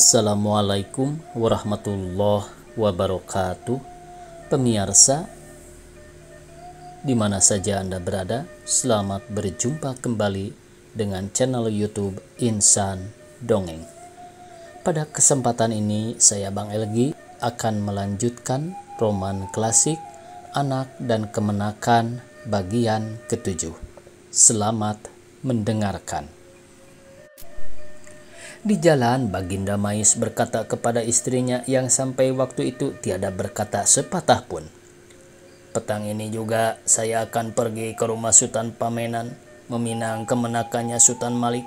Assalamualaikum warahmatullahi wabarakatuh. Pemirsa, di mana saja Anda berada, selamat berjumpa kembali dengan channel YouTube Insan Dongeng. Pada kesempatan ini, saya Bang Elgi akan melanjutkan roman klasik Anak dan Kemenakan bagian ke-7. Selamat mendengarkan. Di jalan, Baginda Mais berkata kepada istrinya yang sampai waktu itu tiada berkata sepatah pun, "Petang ini juga saya akan pergi ke rumah Sultan Pamenan meminang kemenakannya Sultan Malik,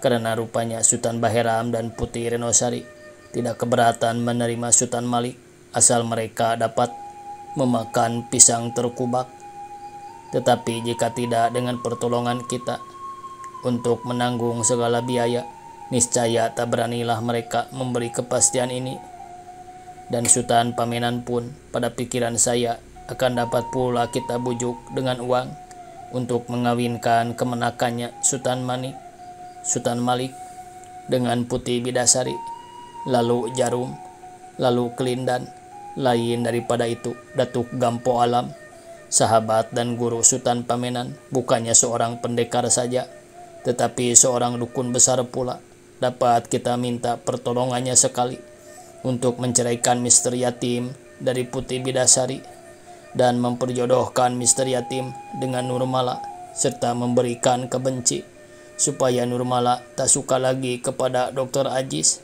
karena rupanya Sultan Baheram dan Putri Renosari tidak keberatan menerima Sultan Malik asal mereka dapat memakan pisang terkubak. Tetapi jika tidak, dengan pertolongan kita untuk menanggung segala biaya, niscaya tak beranilah mereka memberi kepastian ini. Dan Sultan Pamenan pun pada pikiran saya akan dapat pula kita bujuk dengan uang untuk mengawinkan kemenakannya Sultan Malik dengan Putri Bidasari, lalu Jarum, lalu Kelindan. Lain daripada itu, Datuk Gampo Alam, sahabat dan guru Sultan Pamenan, bukannya seorang pendekar saja, tetapi seorang dukun besar pula. Dapat kita minta pertolongannya sekali untuk menceraikan Mr. Yatim dari Putri Bidasari dan memperjodohkan Mr. Yatim dengan Nurmala, serta memberikan kebenci supaya Nurmala tak suka lagi kepada Dr. Aziz.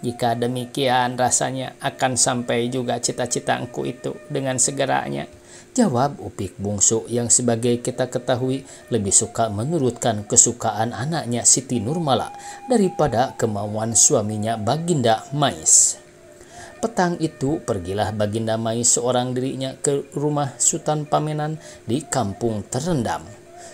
Jika demikian, rasanya akan sampai juga cita-cita engku itu dengan segeranya," jawab Upik bungsu yang sebagai kita ketahui lebih suka menurutkan kesukaan anaknya Siti Nurmala daripada kemauan suaminya Baginda Mais. Petang itu pergilah Baginda Mais seorang dirinya ke rumah Sultan Pamenan di kampung terendam.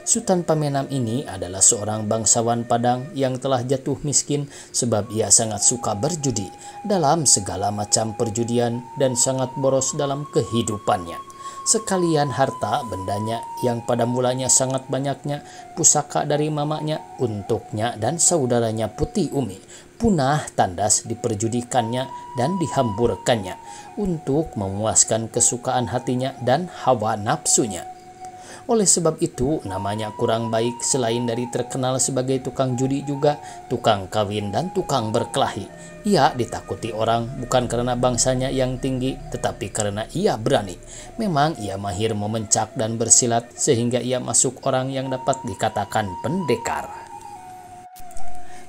Sultan Pamenan ini adalah seorang bangsawan Padang yang telah jatuh miskin sebab ia sangat suka berjudi dalam segala macam perjudian dan sangat boros dalam kehidupannya. Sekalian harta bendanya yang pada mulanya sangat banyaknya pusaka dari mamanya untuknya dan saudaranya Putih Umi punah tandas diperjudikannya dan dihamburkannya untuk memuaskan kesukaan hatinya dan hawa nafsunya. Oleh sebab itu, namanya kurang baik selain dari terkenal sebagai tukang judi juga tukang kawin dan tukang berkelahi. Ia ditakuti orang bukan karena bangsanya yang tinggi, tetapi karena ia berani. Memang ia mahir memencak dan bersilat sehingga ia masuk orang yang dapat dikatakan pendekar.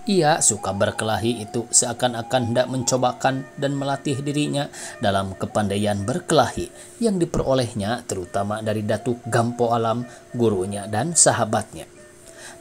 Ia suka berkelahi itu seakan-akan hendak mencobakan dan melatih dirinya dalam kepandaian berkelahi yang diperolehnya terutama dari Datuk Gampo Alam, gurunya dan sahabatnya.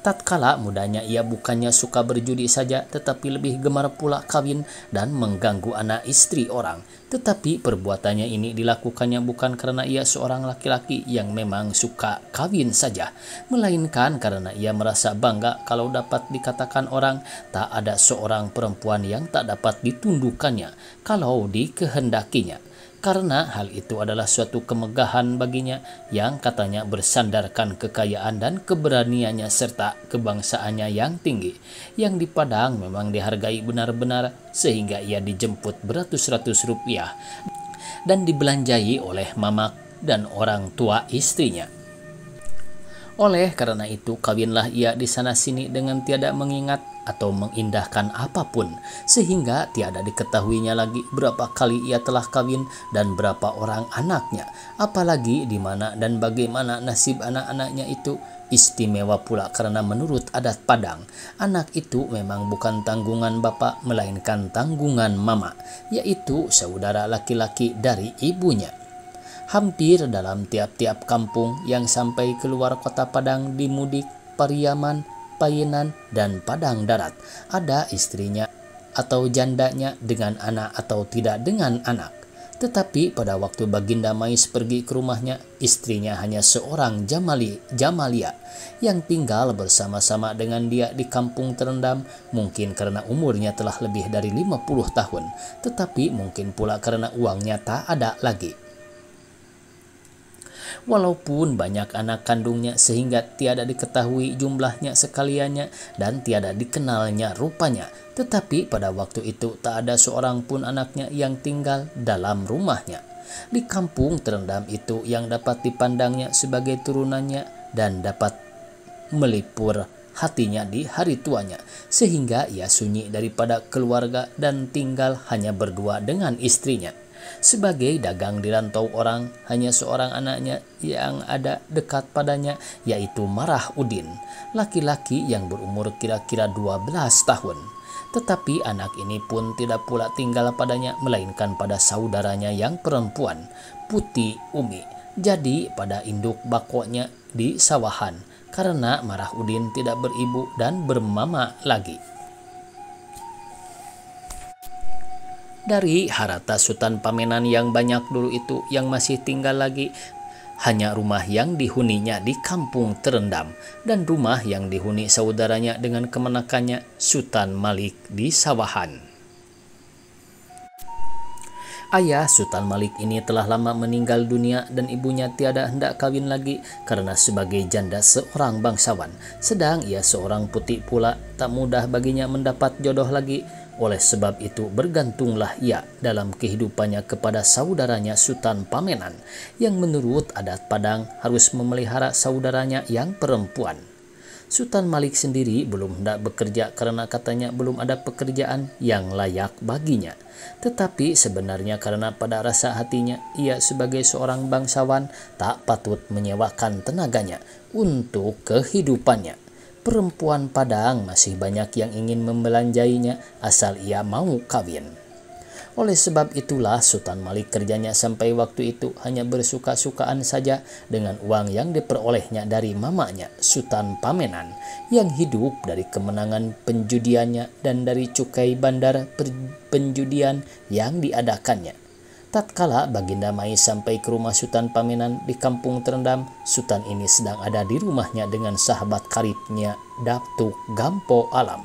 Tatkala mudanya ia bukannya suka berjudi saja, tetapi lebih gemar pula kawin dan mengganggu anak istri orang. Tetapi perbuatannya ini dilakukannya bukan karena ia seorang laki-laki yang memang suka kawin saja, melainkan karena ia merasa bangga kalau dapat dikatakan orang tak ada seorang perempuan yang tak dapat ditundukkannya kalau dikehendakinya. Karena hal itu adalah suatu kemegahan baginya yang katanya bersandarkan kekayaan dan keberaniannya serta kebangsaannya yang tinggi, yang di Padang memang dihargai benar-benar sehingga ia dijemput beratus-ratus rupiah dan dibelanjai oleh mamak dan orang tua istrinya. Oleh karena itu, kawinlah ia di sana-sini dengan tiada mengingat atau mengindahkan apapun, sehingga tiada diketahuinya lagi berapa kali ia telah kawin dan berapa orang anaknya, apalagi di mana dan bagaimana nasib anak-anaknya itu. Istimewa pula karena menurut adat Padang, anak itu memang bukan tanggungan bapa melainkan tanggungan mama, yaitu saudara laki-laki dari ibunya. Hampir dalam tiap-tiap kampung yang sampai keluar kota Padang di Mudik, Pariaman, Payenan, dan Padang Darat ada istrinya atau jandanya dengan anak atau tidak dengan anak. Tetapi pada waktu Baginda Mais pergi ke rumahnya, istrinya hanya seorang Jamalia yang tinggal bersama-sama dengan dia di kampung terendam, mungkin karena umurnya telah lebih dari 50 tahun, tetapi mungkin pula karena uangnya tak ada lagi. Walaupun banyak anak kandungnya sehingga tiada diketahui jumlahnya sekaliannya dan tiada dikenalnya rupanya, tetapi pada waktu itu tak ada seorang pun anaknya yang tinggal dalam rumahnya. Di kampung terendam itu yang dapat dipandangnya sebagai turunannya dan dapat melipur hatinya di hari tuanya, sehingga ia sunyi daripada keluarga dan tinggal hanya berdua dengan istrinya. Sebagai dagang di rantau orang, hanya seorang anaknya yang ada dekat padanya, yaitu Marah Udin, laki-laki yang berumur kira-kira 12 tahun. Tetapi anak ini pun tidak pula tinggal padanya, melainkan pada saudaranya yang perempuan, Putih Umi, jadi pada induk bakonya di sawahan, karena Marah Udin tidak beribu dan bermama lagi. Dari harata Sutan Pamenan yang banyak dulu itu, yang masih tinggal lagi hanya rumah yang dihuninya di kampung terendam dan rumah yang dihuni saudaranya dengan kemenakannya Sutan Malik di sawahan. Ayah Sutan Malik ini telah lama meninggal dunia dan ibunya tiada hendak kawin lagi karena sebagai janda seorang bangsawan. Sedang ia seorang putih pula, tak mudah baginya mendapat jodoh lagi. Oleh sebab itu bergantunglah ia dalam kehidupannya kepada saudaranya Sutan Pamenan yang menurut adat Padang harus memelihara saudaranya yang perempuan. Sutan Malik sendiri belum hendak bekerja karena katanya belum ada pekerjaan yang layak baginya. Tetapi sebenarnya karena pada rasa hatinya ia sebagai seorang bangsawan tak patut menyewakan tenaganya untuk kehidupannya. Perempuan Padang masih banyak yang ingin membelanjainya asal ia mau kawin. Oleh sebab itulah Sutan Malik kerjanya sampai waktu itu hanya bersuka-sukaan saja dengan uang yang diperolehnya dari mamanya Sutan Pamenan yang hidup dari kemenangan penjudiannya dan dari cukai bandar penjudian yang diadakannya. Tatkala Baginda Mais sampai ke rumah Sutan Pamenan di kampung terendam, Sutan ini sedang ada di rumahnya dengan sahabat karibnya Datuk Gampo Alam,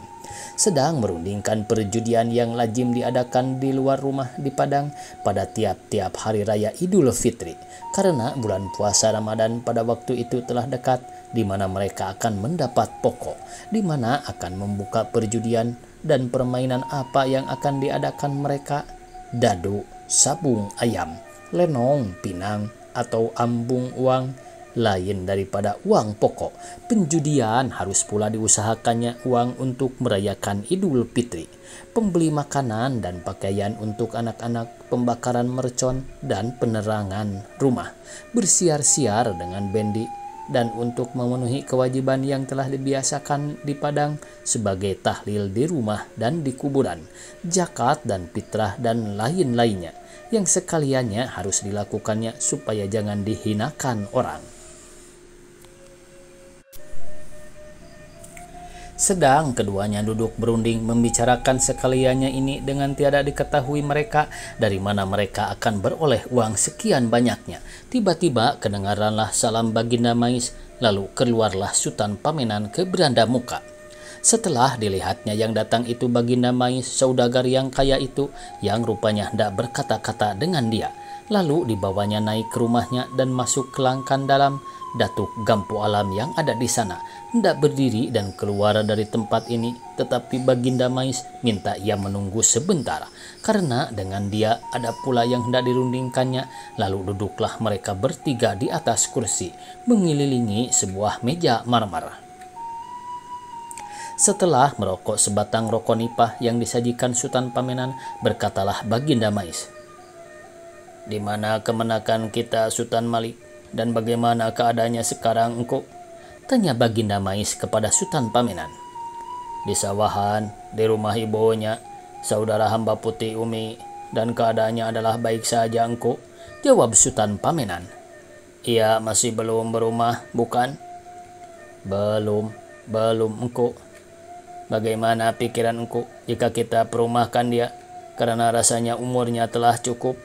sedang merundingkan perjudian yang lazim diadakan di luar rumah di Padang pada tiap-tiap hari raya Idul Fitri, karena bulan puasa Ramadan pada waktu itu telah dekat, di mana mereka akan mendapat pokok, di mana akan membuka perjudian dan permainan apa yang akan diadakan mereka: dadu, sabung ayam, lenong, pinang, atau ambung uang. Lain daripada uang pokok, penjudian harus pula diusahakannya uang untuk merayakan Idul Fitri, pembeli makanan dan pakaian untuk anak-anak, pembakaran mercon dan penerangan rumah, bersiar-siar dengan bendi, dan untuk memenuhi kewajiban yang telah dibiasakan di Padang sebagai tahlil di rumah dan di kuburan, zakat dan fitrah dan lain-lainnya, yang sekaliannya harus dilakukannya supaya jangan dihinakan orang. Sedang keduanya duduk berunding membicarakan sekaliannya ini dengan tiada diketahui mereka dari mana mereka akan beroleh uang sekian banyaknya. Tiba-tiba kedengaranlah salam Baginda Mais, lalu keluarlah Sutan Pamenan ke beranda muka. Setelah dilihatnya yang datang itu Baginda Mais, saudagar yang kaya itu, yang rupanya hendak berkata-kata dengan dia. Lalu dibawanya naik ke rumahnya dan masuk ke langkan dalam. Datuk Gampo Alam yang ada di sana hendak berdiri dan keluar dari tempat ini, tetapi Baginda Mais minta ia menunggu sebentar, karena dengan dia ada pula yang hendak dirundingkannya. Lalu duduklah mereka bertiga di atas kursi, mengelilingi sebuah meja marmer. Setelah merokok sebatang rokok nipah yang disajikan Sutan Pamenan, berkatalah Baginda Mais, "Di mana kemenakan kita, Sutan Malik? Dan bagaimana keadaannya sekarang engkau?" tanya Baginda Mais kepada Sutan Pamenan. "Di sawahan, di rumah ibunya, saudara hamba Putih Umi, dan keadaannya adalah baik saja engkau," jawab Sutan Pamenan. "Ia masih belum berumah, bukan?" Belum engkau." "Bagaimana pikiran engkau jika kita perumahkan dia, karena rasanya umurnya telah cukup?"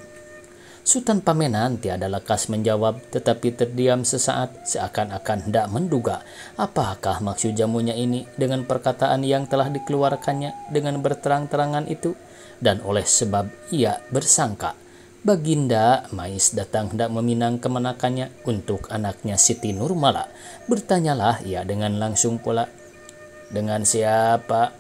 Sutan Pamenan tiada lekas menjawab, tetapi terdiam sesaat seakan-akan hendak menduga apakah maksud jamunya ini dengan perkataan yang telah dikeluarkannya dengan berterang-terangan itu, dan oleh sebab ia bersangka Baginda Mais datang hendak meminang kemenakannya untuk anaknya Siti Nurmala. Bertanyalah ia dengan langsung pula, "Dengan siapa?"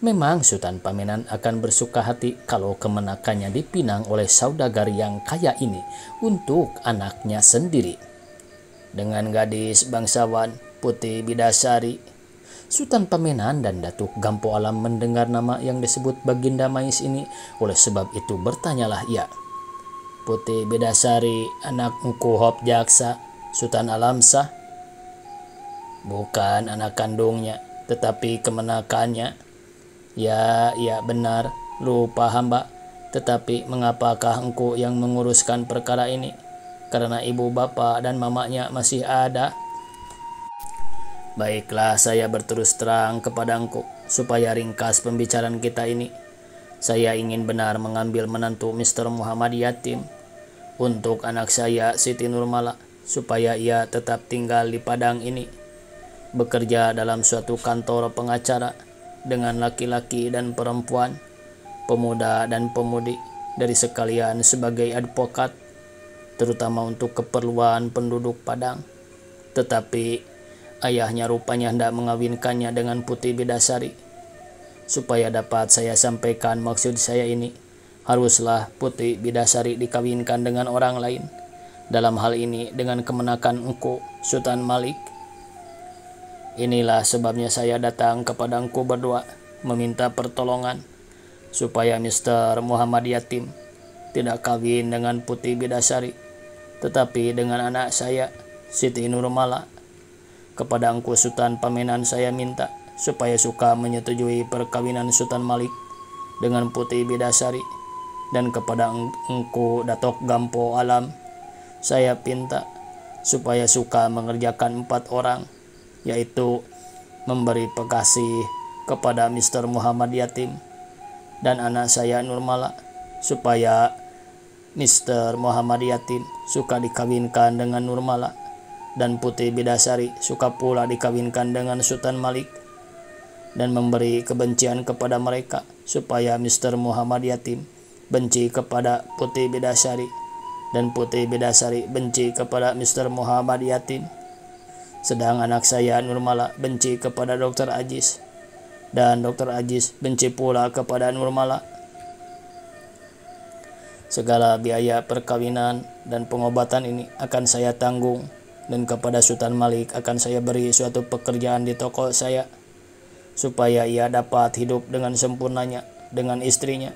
Memang Sultan Pamenan akan bersuka hati kalau kemenakannya dipinang oleh saudagar yang kaya ini untuk anaknya sendiri. "Dengan gadis bangsawan Putih Bidasari." Sultan Pamenan dan Datuk Gampo Alam mendengar nama yang disebut Baginda Mais ini, oleh sebab itu bertanyalah ia, "Putih Bidasari anak Engku Hop Jaksa, Sultan Alam sah?" "Bukan anak kandungnya, tetapi kemenakannya." "Ya, benar, lupa hamba. Tetapi mengapakah engkau yang menguruskan perkara ini? Karena ibu bapa dan mamanya masih ada." "Baiklah, saya berterus terang kepada engkau supaya ringkas pembicaraan kita ini. Saya ingin benar mengambil menantu Mr. Muhammad Yatim untuk anak saya Siti Nurmala, supaya ia tetap tinggal di Padang ini, bekerja dalam suatu kantor pengacara dengan laki-laki dan perempuan, pemuda dan pemudi, dari sekalian sebagai advokat, terutama untuk keperluan penduduk Padang. Tetapi ayahnya rupanya hendak mengawinkannya dengan Putih Bidasari. Supaya dapat saya sampaikan maksud saya ini, haruslah Putih Bidasari dikawinkan dengan orang lain. Dalam hal ini dengan kemenakan engkau, Sultan Malik. Inilah sebabnya saya datang kepada engkau berdua, meminta pertolongan supaya Mr. Muhammad Yatim tidak kawin dengan Putih Bidasari, tetapi dengan anak saya Siti Nurmala. Kepada engkau Sultan Pamenan saya minta supaya suka menyetujui perkawinan Sultan Malik dengan Putih Bidasari, dan kepada engkau Datuk Gampo Alam saya pinta supaya suka mengerjakan 4 orang, yaitu memberi pekasih kepada Mr. Muhammad Yatim dan anak saya Nurmala, supaya Mr. Muhammad Yatim suka dikawinkan dengan Nurmala, dan Putih Bidasari suka pula dikawinkan dengan Sultan Malik, dan memberi kebencian kepada mereka supaya Mr. Muhammad Yatim benci kepada Putih Bidasari, dan Putih Bidasari benci kepada Mr. Muhammad Yatim. Sedang anak saya Nurmala benci kepada Dr. Aziz, dan Dr. Aziz benci pula kepada Nurmala. Segala biaya perkawinan dan pengobatan ini akan saya tanggung, dan kepada Sultan Malik akan saya beri suatu pekerjaan di toko saya, supaya ia dapat hidup dengan sempurnanya dengan istrinya.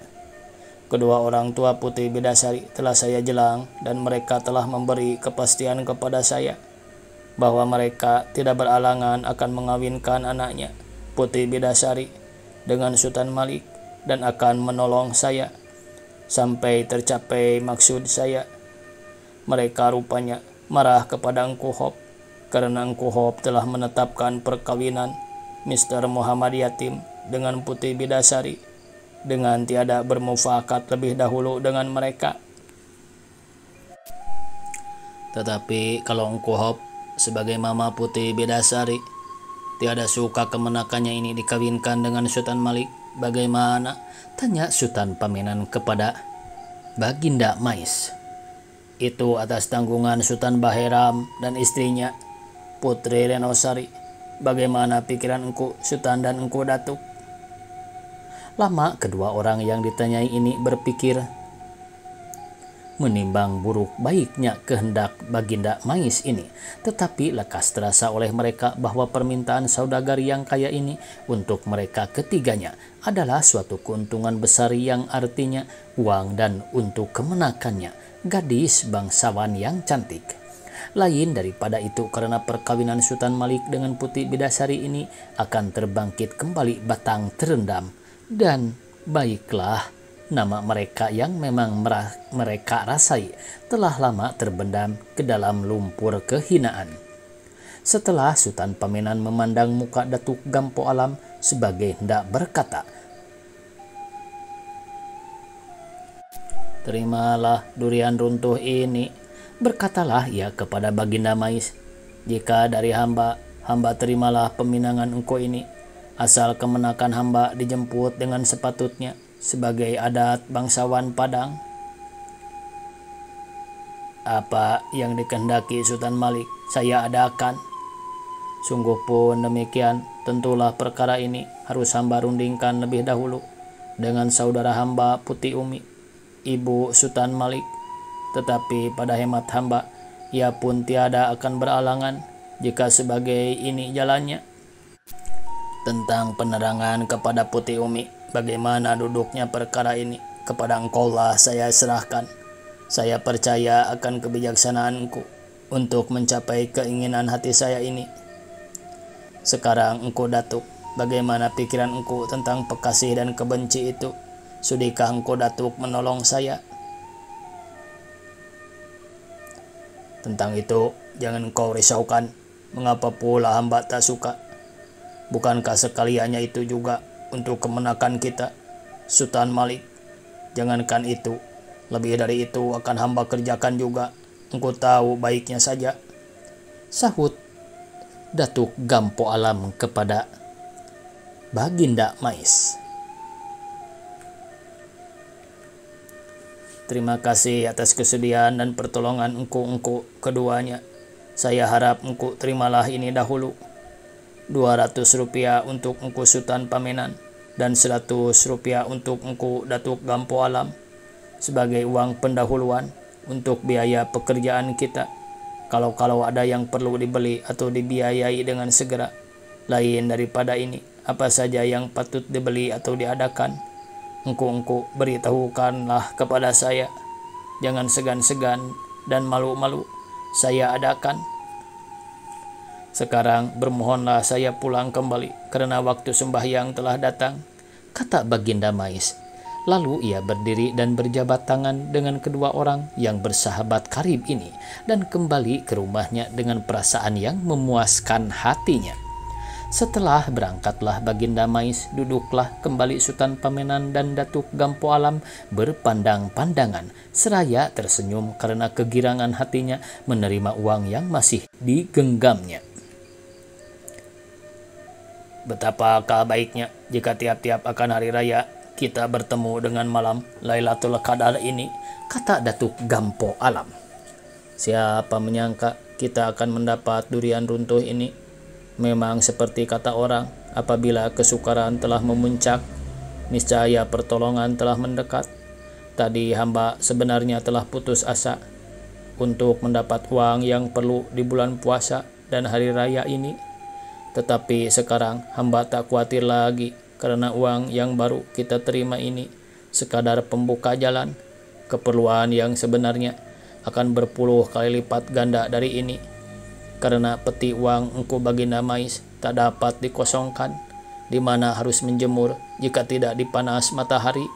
Kedua orang tua Putih Bidasari telah saya jelang, dan mereka telah memberi kepastian kepada saya bahwa mereka tidak beralangan akan mengawinkan anaknya Putih Bidasari dengan Sultan Malik, dan akan menolong saya sampai tercapai maksud saya. Mereka rupanya marah kepada Engku Hop karena Engku Hop telah menetapkan perkawinan Mr. Muhammad Yatim dengan Putih Bidasari dengan tiada bermufakat lebih dahulu dengan mereka. Tetapi kalau Engku Hop sebagai mama Putih Bidasari tiada suka kemenakannya ini dikawinkan dengan Sultan Malik, bagaimana?" tanya Sultan Pamenan kepada Baginda Mais. "Itu atas tanggungan Sultan Baheram dan istrinya Putri Renosari. Bagaimana pikiran engkau Sultan dan engkau Datuk?" Lama kedua orang yang ditanyai ini berpikir, menimbang buruk baiknya kehendak Baginda Mais ini, tetapi lekas terasa oleh mereka bahwa permintaan saudagar yang kaya ini untuk mereka ketiganya adalah suatu keuntungan besar yang artinya uang, dan untuk kemenakannya gadis bangsawan yang cantik. Lain daripada itu, karena perkawinan Sultan Malik dengan Putih Bidasari ini akan terbangkit kembali batang terendam, dan baiklah nama mereka yang memang mereka rasai telah lama terbendam ke dalam lumpur kehinaan. Setelah Sultan Pamenan memandang muka Datuk Gampo Alam sebagai hendak berkata, "Terimalah durian runtuh ini," berkatalah ia kepada Baginda Mais, "jika dari hamba terimalah peminangan engkau ini, asal kemenakan hamba dijemput dengan sepatutnya sebagai adat bangsawan Padang." Apa yang dikehendaki Sultan Malik saya adakan. Sungguh pun demikian, tentulah perkara ini harus hamba rundingkan lebih dahulu dengan saudara hamba Putih Umi, ibu Sultan Malik. Tetapi pada hemat hamba, ia pun tiada akan beralangan jika sebagai ini jalannya. Tentang penerangan kepada Putih Umi, bagaimana duduknya perkara ini, kepada engkau lah saya serahkan. Saya percaya akan kebijaksanaanku untuk mencapai keinginan hati saya ini. Sekarang engkau Datuk, bagaimana pikiran engkau tentang pekasih dan kebenci itu? Sudikah engkau Datuk menolong saya? Tentang itu jangan engkau risaukan. Mengapa pula hamba tak suka? Bukankah sekaliannya itu juga untuk kemenakan kita, Sultan Malik? Jangankan itu, lebih dari itu akan hamba kerjakan juga. Engkau tahu baiknya saja, sahut Datuk Gampo Alam kepada Baginda Mais. Terima kasih atas kesediaan dan pertolongan engkau keduanya. Saya harap engkau terimalah ini dahulu. 200 rupiah untuk engkau Sultan Pamenan dan 100 rupiah untuk engkau Datuk Gampo Alam sebagai uang pendahuluan untuk biaya pekerjaan kita. Kalau ada yang perlu dibeli atau dibiayai dengan segera. Lain daripada ini, apa saja yang patut dibeli atau diadakan, engkau beritahukanlah kepada saya. Jangan segan-segan dan malu-malu, saya adakan. Sekarang bermohonlah saya pulang kembali, karena waktu sembahyang telah datang, kata Baginda Mais. Lalu ia berdiri dan berjabat tangan dengan kedua orang yang bersahabat karib ini dan kembali ke rumahnya dengan perasaan yang memuaskan hatinya. Setelah berangkatlah Baginda Mais, duduklah kembali Sultan Pamenan dan Datuk Gampo Alam berpandang-pandangan, seraya tersenyum karena kegirangan hatinya menerima uang yang masih digenggamnya. Betapakah baiknya jika tiap-tiap akan hari raya kita bertemu dengan malam Lailatul Qadar ini, kata Datuk Gampo Alam. Siapa menyangka kita akan mendapat durian runtuh ini. Memang seperti kata orang, apabila kesukaran telah memuncak, niscaya pertolongan telah mendekat. Tadi hamba sebenarnya telah putus asa untuk mendapat uang yang perlu di bulan puasa dan hari raya ini. Tetapi sekarang hamba tak khawatir lagi, karena uang yang baru kita terima ini sekadar pembuka jalan. Keperluan yang sebenarnya akan berpuluh kali lipat ganda dari ini, karena peti uang engkau Baginda Mais tak dapat dikosongkan, di mana harus menjemur jika tidak dipanas matahari.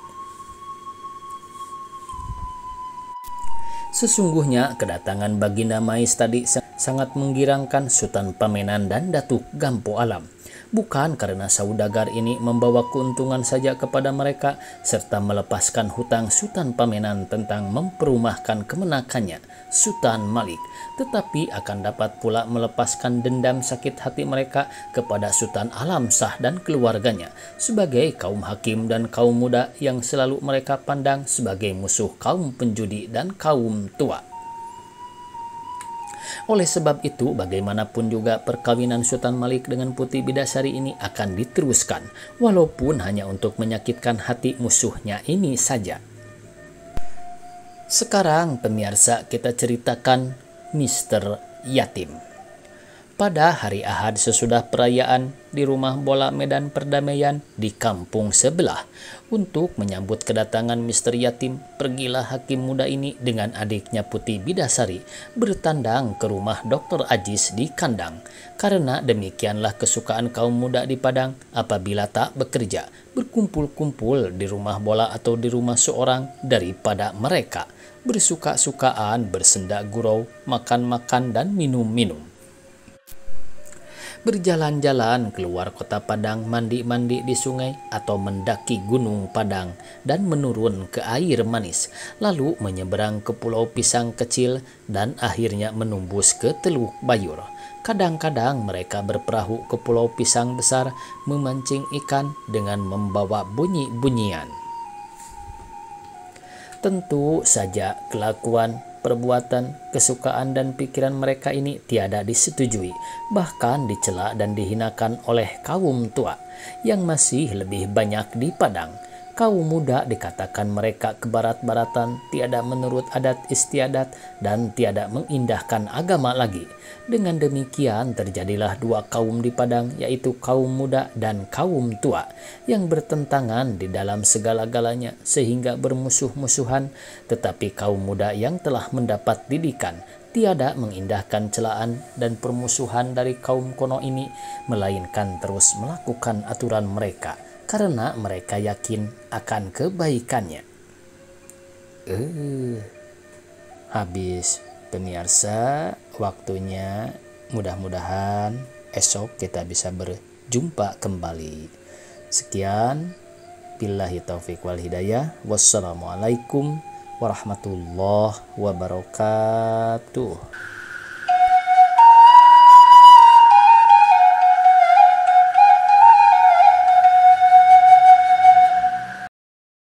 Sesungguhnya kedatangan Baginda Mais tadi sangat menggirangkan Sultan Pamenan dan Datuk Gampo Alam. Bukan karena saudagar ini membawa keuntungan saja kepada mereka serta melepaskan hutang Sultan Pamenan tentang memperumahkan kemenakannya, Sultan Malik, tetapi akan dapat pula melepaskan dendam sakit hati mereka kepada Sultan Alam Shah dan keluarganya sebagai kaum hakim dan kaum muda yang selalu mereka pandang sebagai musuh kaum penjudi dan kaum tua. Oleh sebab itu, bagaimanapun juga perkawinan Sultan Malik dengan Putih Bidasari ini akan diteruskan, walaupun hanya untuk menyakitkan hati musuhnya ini saja. Sekarang pemirsa, kita ceritakan Mr. Yatim. Pada hari Ahad sesudah perayaan di rumah bola Medan Perdamaian di kampung sebelah, untuk menyambut kedatangan Mr. Yatim, pergilah hakim muda ini dengan adiknya Putih Bidasari bertandang ke rumah Dr. Ajis di Kandang. Karena demikianlah kesukaan kaum muda di Padang apabila tak bekerja, berkumpul-kumpul di rumah bola atau di rumah seorang daripada mereka, bersuka-sukaan, bersenda gurau, makan-makan dan minum-minum. Berjalan-jalan keluar kota Padang, mandi-mandi di sungai atau mendaki gunung Padang dan menurun ke air manis, lalu menyeberang ke Pulau Pisang kecil dan akhirnya menembus ke Teluk Bayur. Kadang-kadang mereka berperahu ke Pulau Pisang besar memancing ikan dengan membawa bunyi-bunyian. Tentu saja kelakuan perbuatan, kesukaan dan pikiran mereka ini tiada disetujui, bahkan dicela dan dihinakan oleh kaum tua yang masih lebih banyak di padang. Kaum muda dikatakan mereka kebarat-baratan, tiada menurut adat istiadat, dan tiada mengindahkan agama lagi. Dengan demikian terjadilah dua kaum di padang, yaitu kaum muda dan kaum tua, yang bertentangan di dalam segala-galanya sehingga bermusuh-musuhan. Tetapi kaum muda yang telah mendapat didikan tiada mengindahkan celaan dan permusuhan dari kaum kuno ini, melainkan terus melakukan aturan mereka, karena mereka yakin akan kebaikannya. Habis pemirsa, waktunya. Mudah-mudahan esok kita bisa berjumpa kembali. Sekian, billahi taufiq wal hidayah. Wassalamualaikum warahmatullahi wabarakatuh.